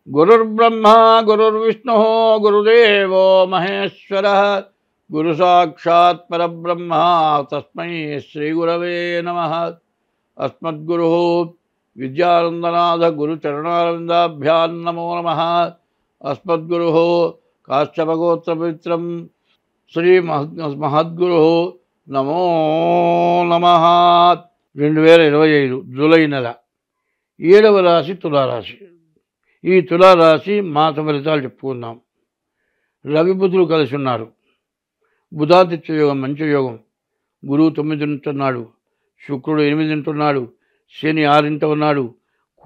గురుర్బ్రహ్మ గురుర్విష్ణు గురుదేవో మహేశ్వర గురు సాక్షాత్ పరబ్రహ్మ తస్మై శ్రీ గురవే నమః. అస్మద్గురు విద్యానందనాథ గురు చరణారవిందాభ్యాం నమో నమః. అస్మద్గురు కాశ్యపగోత్ర పవిత్రం శ్రీ మహద్గురు నమో నమః. 2025 జూలై నెల 7వ రాశి తులారాశి. ఈ తులారాశి మాస ఫలితాలు చెప్పుకుందాం. రవి బుధులు కలిసి ఉన్నారు. బుధాదిత్య యోగం మంచి యోగం. గురువు 9 ఉంటున్నాడు, శుక్రుడు 8 ఉంటున్నాడు, శని 6 ఉన్నాడు,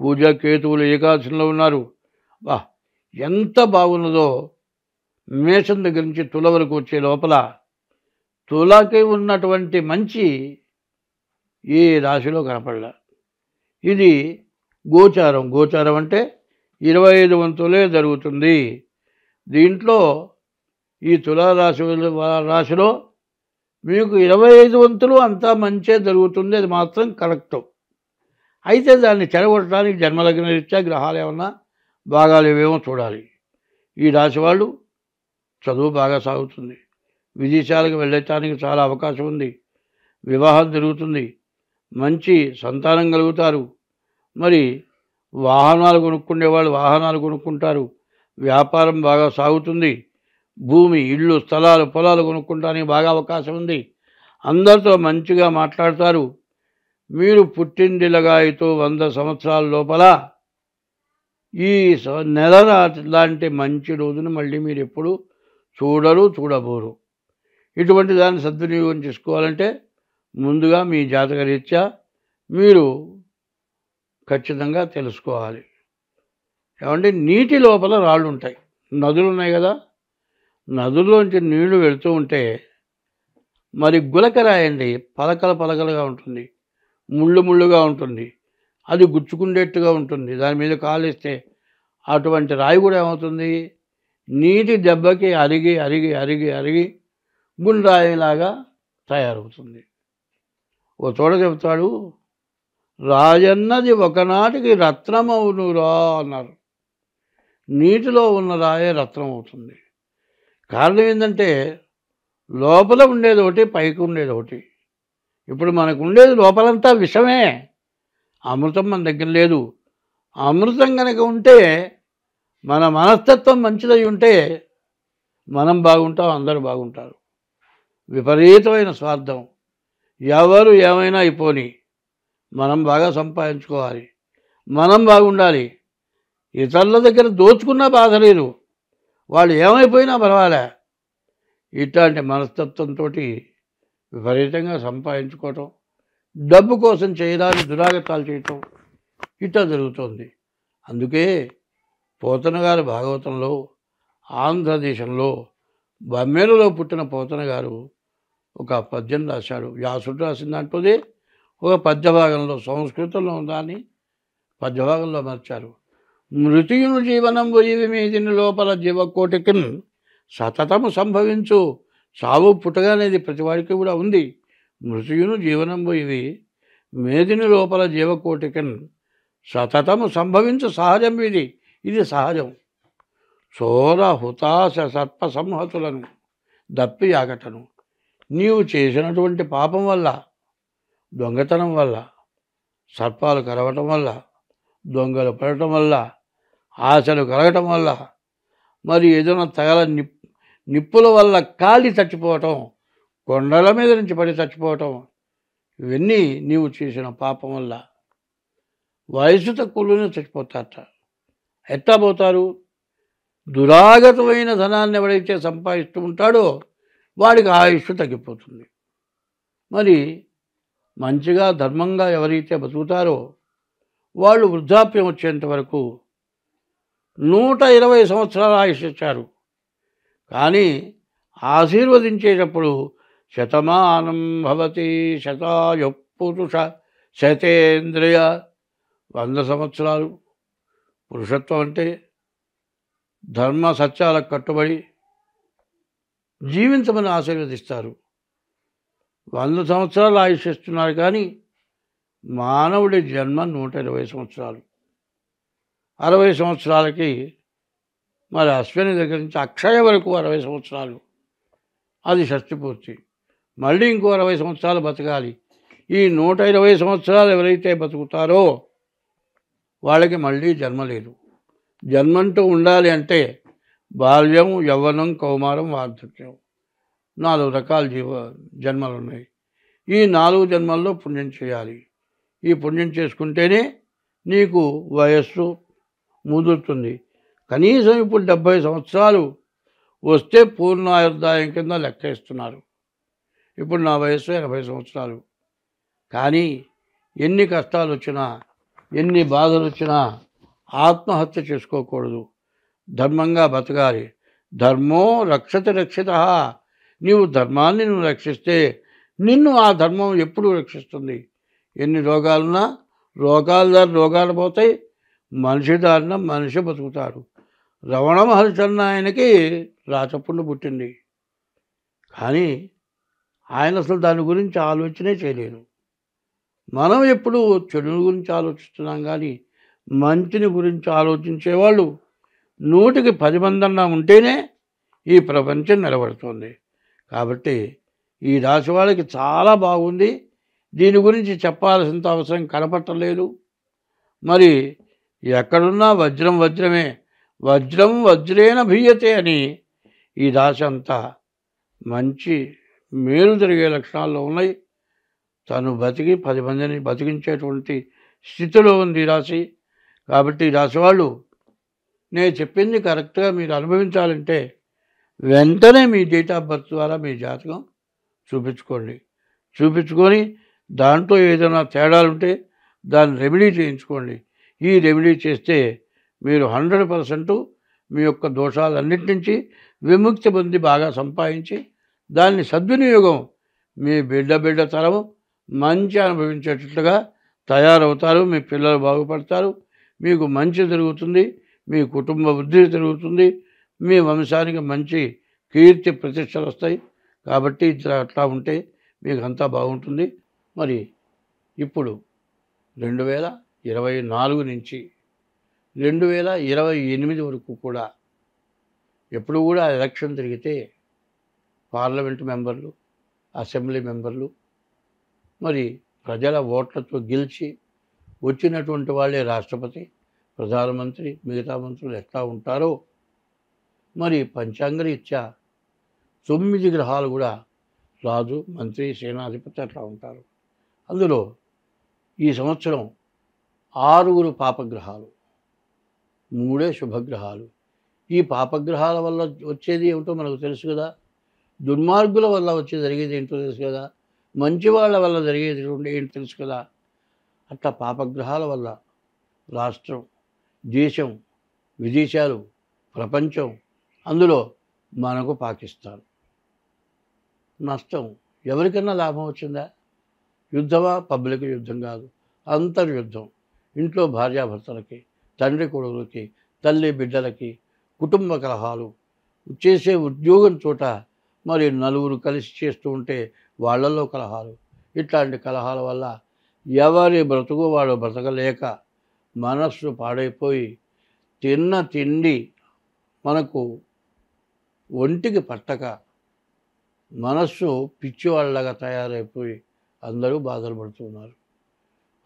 కూజ కేతువులు ఏకాదశంలో ఉన్నారు. బా ఎంత బాగున్నదో. మేషం దగ్గర నుంచి తుల వరకు వచ్చే లోపల తులకి ఉన్నటువంటి మంచి ఏ రాశిలో కనపడలా. ఇది గోచారం. గోచారం అంటే 25 వంతులే జరుగుతుంది. దీంట్లో ఈ రాశిలో మీకు 25 వంతులు అంతా మంచే జరుగుతుంది. అది మాత్రం కరెక్ట్. అయితే దాన్ని చెడగొట్టడానికి జన్మలగ్న రీత్యా గ్రహాలు ఏమన్నా బాగాలేవేమో చూడాలి. ఈ రాశి వాళ్ళు చదువు బాగా సాగుతుంది. విదేశాలకు వెళ్ళటానికి చాలా అవకాశం ఉంది. వివాహం జరుగుతుంది. మంచి సంతానం కలుగుతారు. మరి వాహనాలు కొనుక్కునేవాళ్ళు వాహనాలు కొనుక్కుంటారు. వ్యాపారం బాగా సాగుతుంది. భూమి, ఇళ్ళు, స్థలాలు, పొలాలు కొనుక్కుంటానికి బాగా అవకాశం ఉంది. అందరితో మంచిగా మాట్లాడతారు. మీరు పుట్టిందిలగాయితో 100 సంవత్సరాల లోపల ఈ నెల లాంటి మంచి రోజును మళ్ళీ మీరు ఎప్పుడు చూడబోరు. ఇటువంటి దాన్ని సద్వినియోగం చేసుకోవాలంటే ముందుగా మీ జాతక రీత్యా మీరు ఖచ్చితంగా తెలుసుకోవాలి. ఏమంటే నీటి లోపల రాళ్ళు ఉంటాయి. నదులు ఉన్నాయి కదా, నదుల్లోంచి నీళ్లు వెళుతూ ఉంటే మరి గులకరాయండి పలకలుగా ఉంటుంది, ముళ్ళుగా ఉంటుంది. అది గుచ్చుకుండేట్టుగా ఉంటుంది. దాని మీద కాలేస్తే అటువంటి రాయి కూడా ఏమవుతుంది, నీటి దెబ్బకి అరిగి అరిగి అరిగి అరిగి గుండ్రాయిలాగా తయారవుతుంది. ఓ చోట చెబుతాడు, రాజన్నది ఒకనాటికి రత్నమవునురా అన్నారు. నీటిలో ఉన్న రాయే రత్నం అవుతుంది. కారణం ఏంటంటే లోపల ఉండేది ఒకటి, పైకి ఉండేది ఒకటి. ఇప్పుడు మనకు ఉండేది లోపలంతా విషమే. అమృతం మన దగ్గర లేదు. అమృతం కనుక ఉంటే, మన మనస్తత్వం మంచిదై ఉంటే మనం బాగుంటాం, అందరూ బాగుంటారు. విపరీతమైన స్వార్థం. ఎవరు ఏమైనా అయిపోని, మనం బాగా సంపాదించుకోవాలి, మనం బాగుండాలి. ఇతరుల దగ్గర దోచుకున్నా బాధ లేదు, వాళ్ళు ఏమైపోయినా పర్వాలే. ఇట్లాంటి మనస్తత్వంతో విపరీతంగా సంపాదించుకోవటం, డబ్బు కోసం చేయడానికి దురాగతాలు చేయటం ఇట్లా జరుగుతుంది. అందుకే పోతన గారు భాగవతంలో ఆంధ్రదేశంలో బమ్మెరలో పుట్టిన పోతన గారు ఒక పద్యం రాశాడు. వ్యాసుడు రాసిన దాంట్లోదే ఒక పద్యభాగంలో, సంస్కృతంలో దాన్ని పద్యభాగంలో మార్చారు. మృతియును జీవనం పోయి మీదిని లోపల జీవకోటికి సతతము సంభవించు. సావు పుట్టగానేది ప్రతివాడికి కూడా ఉంది. మృతియును జీవనం పోయి మేదిని లోపల జీవకోటికి సతతము సంభవించు సహజం. ఇది సహజం. చోర హుతాశ సర్ప సంహతులను దప్పి ఆగటను. నీవు చేసినటువంటి పాపం వల్ల, దొంగతనం వల్ల, సర్పాలు కరవటం వల్ల, దొంగలు పడటం వల్ల, ఆశలు కలగటం వల్ల, మరి ఏదైనా తగల నిప్పుల వల్ల కాలి చచ్చిపోవటం, కొండల మీద నుంచి పడి చచ్చిపోవటం, ఇవన్నీ నీవు చేసిన పాపం వల్ల. వయసు తక్కువలోనే చచ్చిపోతారట. ఎట్లా పోతారు? దురాగతమైన ధనాన్ని ఎవడైతే సంపాదిస్తూ ఉంటాడో వాడికి ఆయుష్ తగ్గిపోతుంది. మరి మంచిగా ధర్మంగా ఎవరైతే బతుకుతారో వాళ్ళు వృద్ధాప్యం వచ్చేంత వరకు 120 సంవత్సరాల ఆయుష్ ఇచ్చారు. కానీ ఆశీర్వదించేటప్పుడు శతమానం భవతి శతాయు పురుష శతేంద్రియ, 100 సంవత్సరాలు. పురుషత్వం అంటే ధర్మ సత్యాలకు కట్టుబడి జీవించమని ఆశీర్వదిస్తారు. 100 సంవత్సరాలు ఆయుష్ ఇస్తున్నారు. కానీ మానవుడి జన్మ 120 సంవత్సరాలు. 60 సంవత్సరాలకి మరి అశ్విని దగ్గర నుంచి అక్షయ వరకు 60 సంవత్సరాలు, అది షష్ఠి పూర్తి. మళ్ళీ ఇంకో 60 సంవత్సరాలు బతకాలి. ఈ 120 సంవత్సరాలు ఎవరైతే బతుకుతారో వాళ్ళకి మళ్ళీ జన్మ లేదు. జన్మంటూ ఉండాలి అంటే బాల్యం, యవ్వనం, కౌమారం, వార్ధక్యం 4 రకాల జన్మలు ఉన్నాయి. ఈ 4 జన్మల్లో పుణ్యం చేయాలి. ఈ పుణ్యం చేసుకుంటేనే నీకు వయస్సు ముదురుతుంది. కనీసం ఇప్పుడు 70 సంవత్సరాలు వస్తే పూర్ణాయుర్దాయం కింద లెక్క ఇస్తున్నారు. ఇప్పుడు నా వయస్సు 80 సంవత్సరాలు. కానీ ఎన్ని కష్టాలు వచ్చినా, ఎన్ని బాధలు వచ్చినా ఆత్మహత్య చేసుకోకూడదు. ధర్మంగా బతకాలి. ధర్మో రక్షతి రక్షిత. నీవు ధర్మాన్ని రక్షిస్తే నిన్ను ఆ ధర్మం ఎప్పుడూ రక్షిస్తుంది. ఎన్ని రోగాలున్నా రోగాల దారి రోగాలు పోతాయి, మనిషి దారిన మనిషి బతుకుతాడు. రమణ మహర్షి అన్న ఆయనకి రాచపుండు పుట్టింది, కానీ ఆయన అసలు దాని గురించి ఆలోచనే చేయలేదు. మనం ఎప్పుడు చెడు గురించి ఆలోచిస్తున్నాం, కానీ మంచిని గురించి ఆలోచించేవాళ్ళు 100కి 10 మందన్నా ఉంటేనే ఈ ప్రపంచం నిలబడుతుంది. కాబట్టి ఈ రాశి వాళ్ళకి చాలా బాగుంది. దీని గురించి చెప్పాల్సినంత అవసరం కనపట్టలేదు. మరి ఎక్కడున్నా వజ్రం వజ్రమే, వజ్రం వజ్రేన భీయతే అని ఈ రాశి అంతా మంచి మేలు జరిగే లక్షణాల్లో ఉన్నాయి. తను బతికి 10 మందిని బతికించేటువంటి స్థితిలో ఉంది ఈ రాశి. కాబట్టి ఈ రాశి వాళ్ళు నేను చెప్పింది కరెక్ట్గా మీరు అనుభవించాలంటే వెంటనే మీ డేట్ ఆఫ్ బర్త్ ద్వారా మీ జాతకం చూపించుకొని దాంట్లో ఏదైనా తేడాలు ఉంటే దాన్ని రెమెడీ చేయించుకోండి. ఈ రెమెడీ చేస్తే మీరు 100% మీ యొక్క దోషాలన్నిటి నుంచి విముక్తి పొంది బాగా సంపాదించి దాన్ని సద్వినియోగం మీ బిడ్డ తరం మంచి అనుభవించేటట్లుగా తయారవుతారు. మీ పిల్లలు బాగుపడతారు, మీకు మంచి జరుగుతుంది, మీ కుటుంబ వృద్ధి జరుగుతుంది, మీ వంశానికి మంచి కీర్తి ప్రతిష్టలు వస్తాయి. కాబట్టి అట్లా ఉంటే మీకు అంతా బాగుంటుంది. మరి ఇప్పుడు 2024 నుంచి 2028 వరకు కూడా ఎప్పుడు కూడా ఎలక్షన్ జరిగితే పార్లమెంటు మెంబర్లు, అసెంబ్లీ మెంబర్లు మరి ప్రజల ఓట్లతో గెలిచి వచ్చినటువంటి వాళ్ళే రాష్ట్రపతి, ప్రధానమంత్రి, మిగతా మంత్రులు ఎట్లా ఉంటారో మరి పంచాంగరీత్యా 9 గ్రహాలు కూడా రాజు, మంత్రి, సేనాధిపతి అట్లా ఉంటారు. అందులో ఈ సంవత్సరం 6 పాపగ్రహాలు, 3 శుభగ్రహాలు. ఈ పాపగ్రహాల వల్ల వచ్చేది ఏమిటో మనకు తెలుసు కదా. దుర్మార్గుల వల్ల జరిగేది ఏంటో తెలుసు కదా. మంచి వాళ్ళ వల్ల జరిగేది ఏంటో తెలుసు కదా. అట్లా పాపగ్రహాల వల్ల రాష్ట్రం, దేశం, విదేశాలు, ప్రపంచం, అందులో మనకు పాకిస్తాన్ నష్టం. ఎవరికన్నా లాభం వచ్చిందా? యుద్ధమా? పబ్లిక్ యుద్ధం కాదు, అంతర్యుద్ధం. ఇంట్లో భార్యాభర్తలకి, తండ్రి కొడుకులకి, తల్లి బిడ్డలకి కుటుంబ కలహాలు, చేసే ఉద్యోగం చోట మరి నలుగురు కలిసి చేస్తూ ఉంటే వాళ్ళల్లో కలహాలు. ఇట్లాంటి కలహాల వల్ల ఎవరి బ్రతుకు వాడు బ్రతకలేక మనస్సు పాడైపోయి తిన్న తిండి మనకు ఒంటికి పట్టక మనస్సు పిచ్చివాళ్ళగా తయారైపోయి అందరూ బాధలు పడుతున్నారు.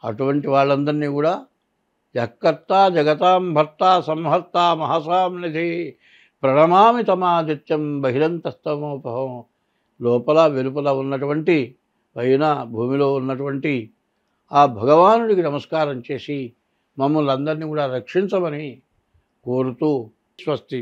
అటువంటి వాళ్ళందరినీ కూడా యక్కర్త జగతాం భర్త సంహర్త మహసాం నిధి ప్రణమామి తమాదిత్యం బహిరంతస్తమోపహం. లోపల వెలుపల ఉన్నటువంటి పైన భూమిలో ఉన్నటువంటి ఆ భగవానుడికి నమస్కారం చేసి మమ్మల్ని అందరినీ కూడా రక్షించమని కోరుతూ స్వస్తి.